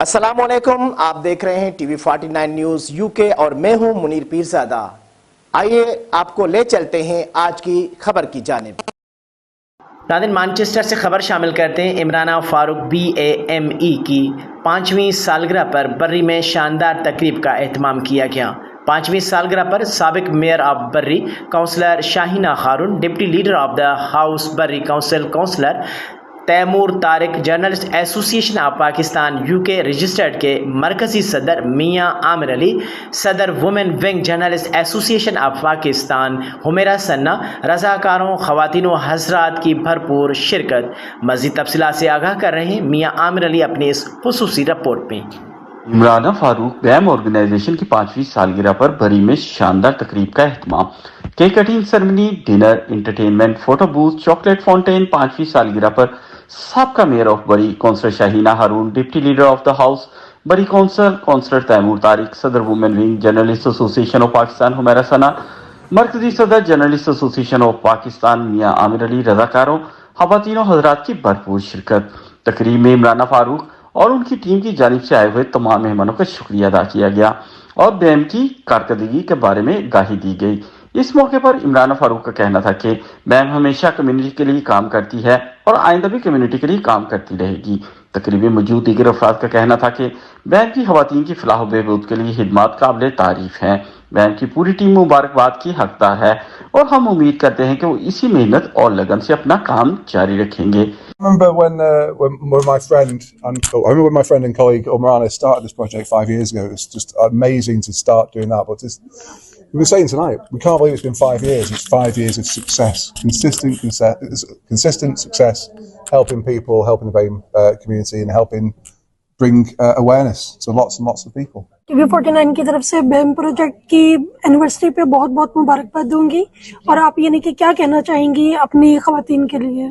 अस्सलामुअलैकुम, आप देख रहे हैं टीवी 49 न्यूज यूके और मैं हूं मुनीर पीरजादा। आइए आपको ले चलते हैं आज की खबर की जानिब। नाज़रीन, मैनचेस्टर से खबर शामिल करते हैं। इमराना फारूक BAME की 5वीं सालगिरह पर बर्री में शानदार तकरीब का एहतमाम किया गया। 5वीं सालगिरह पर साबिक mayor of Bury councillor Shaheena Kharoon, deputy leader of the house Bury council councillor Taimur Tariq, journalist association of Pakistan UK registered के मरकजी सदर मियां आमिर अली, सदर women wing journalist association of Pakistan Humaira Sana, रज़ाकारों, ख़वातीन व हज़रात की भरपूर शिरकत। मज़ीद तफसीलात से आगाह कर रहे हैं मियां आमिर अली अपनी इस खुसूसी रिपोर्ट में। इमराना फारूक BAM ऑर्गेनाइजेशन की 5वीं सालगिरह पर बरी में शानदार तकरीब का एहतमाम। Cake cutting ceremony, dinner, entertainment, photo booth, chocolate fountain. 5वीं सालगिरह पर साबका mayor of Bury councillor Shaheena Haroon, deputy leader of the house Bury councillor Taimur Tariq, सदर women wing journalist association of Pakistan Humaira Sana, मरकजी सदर journalist association of Pakistan Mian Amir Ali, रज़ाकारों, ख़वातीन हज़रात की भरपूर शिरकत। तकरीब में इमराना फारूक और उनकी टीम की जानिब से आए हुए तमाम मेहमानों का शुक्रिया अदा किया गया और BAM की कारकर्दगी के बारे में गाही दी गई। इस मौके पर इमराना फारूक का कहना था कि BAM हमेशा कम्युनिटी के लिए काम करती है और आइंदा भी कम्युनिटी के लिए काम करती रहेगी। तकरीब में मौजूद दीगर अफराद का कहना था कि BAM की ख़वातीन की फलाह व बहबूद के लिए खिदमात काबिल तारीफ हैं। BAM की पूरी टीम मुबारकबाद की हकदार है और हम उम्मीद करते हैं कि वो इसी मेहनत और लगन से अपना काम जारी रखेंगे। I remember when my friend and colleague Umrana started this project 5 years ago. It was just amazing to start doing that. But we were saying tonight, we can't believe it's been 5 years. It's 5 years of success, consistent success, helping people, helping the BAME community, and helping bring awareness to lots and lots of people. TV 49 की तरफ से BAM project की anniversary पे बहुत बहुत मुबारकबाद दूंगी। और आप यानी कि क्या कहना चाहेंगी अपनी ख़वातीन के लिए?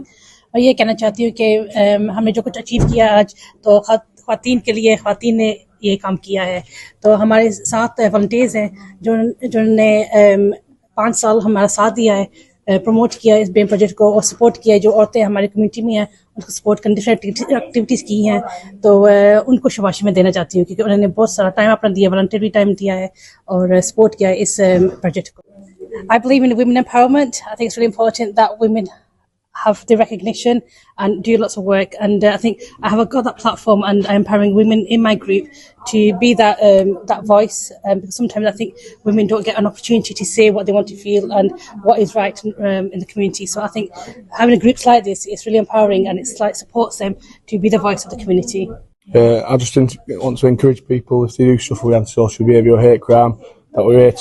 और ये कहना चाहती हूँ कि हमने जो कुछ अचीव किया आज, तो ख़वातीन के लिए ख़वातीन ने ये काम किया है। तो हमारे साथ वॉलंटियर्स हैं जिन्होंने 5 साल हमारा साथ दिया है, प्रमोट किया इस BAM प्रोजेक्ट को और सपोर्ट किया है। जो औरतें हमारी कम्युनिटी में हैं उनको सपोर्ट करने डिफरेंट एक्टिविटीज़ की हैं, तो उनको शाबाशी में देना चाहती हूँ क्योंकि उन्होंने बहुत सारा टाइम अपना दिया, वॉलंटियर भी टाइम दिया है और सपोर्ट किया है इस प्रोजेक्ट को। I believe in women empowerment. I think it's really important that women have the recognition and do lots of work, and I think I have got that platform and I'm empowering women in my group to be that voice, because sometimes I think women don't get an opportunity to say what they want to feel and what is right in the community. So I think having groups like this is really empowering and it's like supports them to be the voice of the community. I just want to encourage people, if they do suffer with antisocial behaviour or hate crime, that we're here to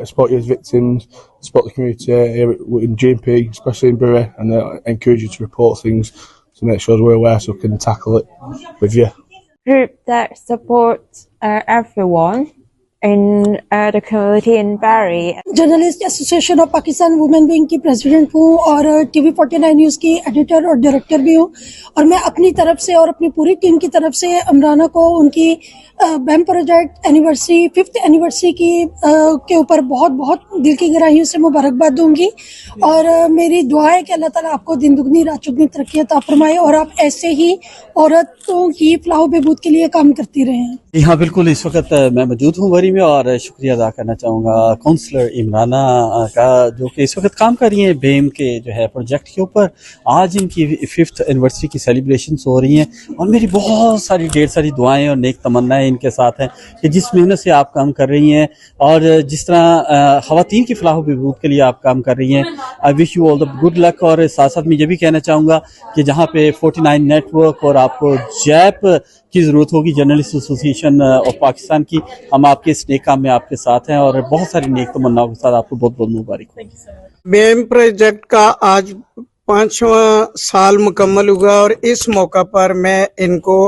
support you as victims, support the community here in GMP, especially in Bury, and encourage you to report things to make sure we're aware so we can tackle it with you. Group that supports everyone in the community in Bury. Journalist association of Pakistan women wing की president हूँ और TV 49 news की editor और director भी हूँ। और मैं अपनी तरफ से और अपनी पूरी टीम की तरफ से इमराना को उनकी BAM project anniversary 5th anniversary के ऊपर बहुत बहुत दिल की गहराइयों से मुबारकबाद दूंगी। और मेरी दुआ है कि अल्लाह ताला आपको दिन दुगनी रात चौगुनी तरक्की अता फरमाए और आप ऐसे ही औरतों की फलाह व बहबूद के लिए काम करती रहें। हाँ बिल्कुल, इस वक्त मैं मौजूद हूँ बरी में और शुक्रिया अदा करना चाहूँगा काउंसलर इमराना का जो कि इस वक्त काम कर रही हैं BAM के जो है प्रोजेक्ट के ऊपर। आज इनकी 5th एनिवर्सरी की सेलिब्रेशंस हो रही हैं और मेरी बहुत सारी ढेर सारी दुआएं और नेक तमन्नाएं इनके साथ हैं कि जिस मेहनत से आप काम कर रही हैं और जिस तरह ख़वातीन की फलाह बहबूद के लिए आप काम कर रही हैं, I wish you all the good luck. और साथ साथ मैं ये भी कहना चाहूँगा कि जहाँ पे 49 नेटवर्क और आपको जैप की ज़रूरत होगी, जर्नलिस्ट एसोसिएशन ऑफ पाकिस्तान की, हम आपके इस नेक काम में आपके साथ हैं और बहुत सारी नेक तमन्नाओं के साथ आपको बहुत बहुत मुबारक हो। BAM प्रोजेक्ट का आज 5वां साल मुकम्मल हुआ और इस मौका पर मैं इनको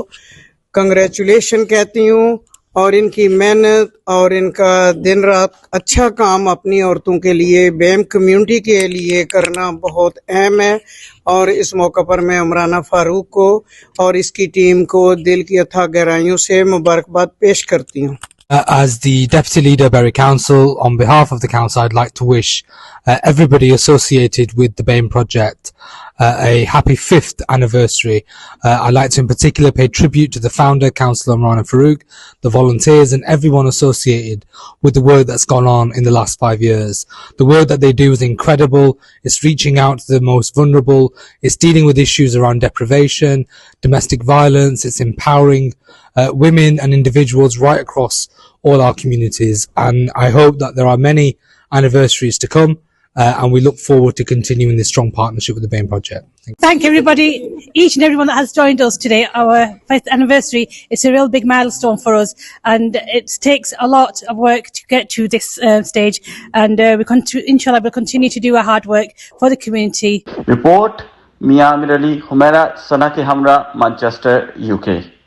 कंग्रेचुलेशन कहती हूँ और इनकी मेहनत और इनका दिन रात अच्छा काम अपनी औरतों के लिए, BAM कम्युनिटी के लिए करना बहुत अहम है। और इस मौका पर मैं इमराना फारूक को और इसकी टीम को दिल की अथाह गहराइयों से मुबारकबाद पेश करती हूँ। As the Deputy Leader of Bury Council, on behalf of the Council, I'd like to wish everybody associated with the BAME project a happy 5th anniversary. I'd like to in particular pay tribute to the founder, Councillor Imran Farouk, the volunteers and everyone associated with the work that's gone on in the last 5 years. The work that they do is incredible. It's reaching out to the most vulnerable. It's dealing with issues around deprivation, domestic violence. It's empowering women and individuals right across all our communities. And I hope that there are many anniversaries to come. And we look forward to continuing this strong partnership with the BAME project. Thank everybody, each and everyone that has joined us today. Our 5th anniversary, it's a real big milestone for us, and it takes a lot of work to get to this stage, and inshallah we'll continue to do our hard work for the community. Report Mia Amir Ali, Humaira Sana ke Hamra, Manchester, UK.